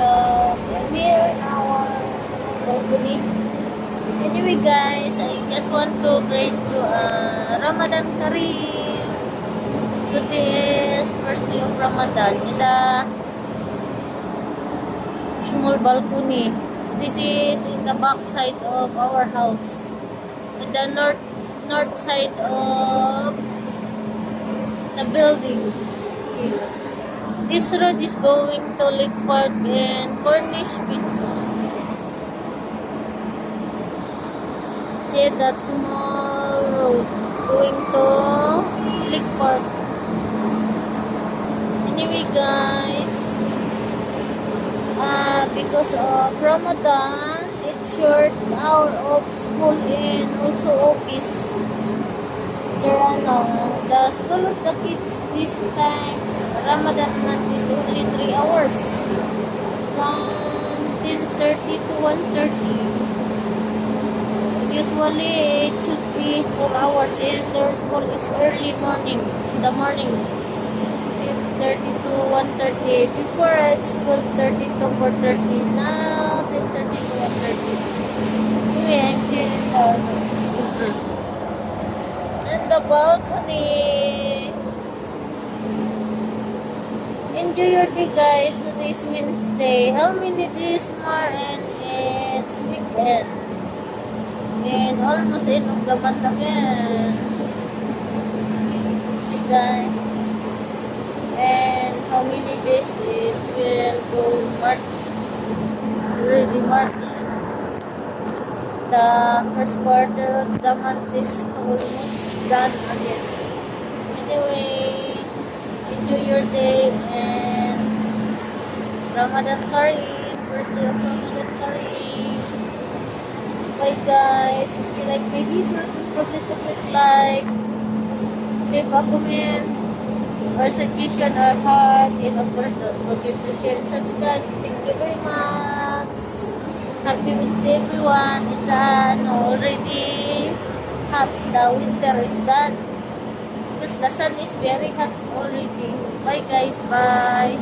vlog. I'm here in our balcony. Anyway guys, I just want to greet you Ramadan Kareem. Today is first day of Ramadan. It's a small balcony. This is in the back side of our house. In the north side of the building. Okay. This road is going to Lake Park and Cornish Beach. See that small road going to Lake Park. Anyway guys, because of Ramadan, it's short hour of school and also office. The school of the kids this time, Ramadan month is only 3 hours. From 10:30 to 1:30. Usually, it should be 4 hours and their school is early morning, in the morning. 10:30 to 1:30. Before it's 12:30 to 4:30. Now, 10:30 to 1:30. Anyway, I'm here in the balcony. Enjoy your day guys. Today is Wednesday. How many days more and it's weekend. And almost end of the month again. See guys. And how many days it will go March. Already March. The first quarter of the month is almost done again. Anyway, enjoy your day and Ramadan Kareem. First day of Ramadan Kareem. Bye guys. If you like my video, don't forget to click like, leave a comment, or suggestion or heart. And of course, don't forget to share and subscribe. Thank you very much. Happy Wednesday everyone. It's already hot. The winter is done. Because the sun is very hot already. Bye guys. Bye.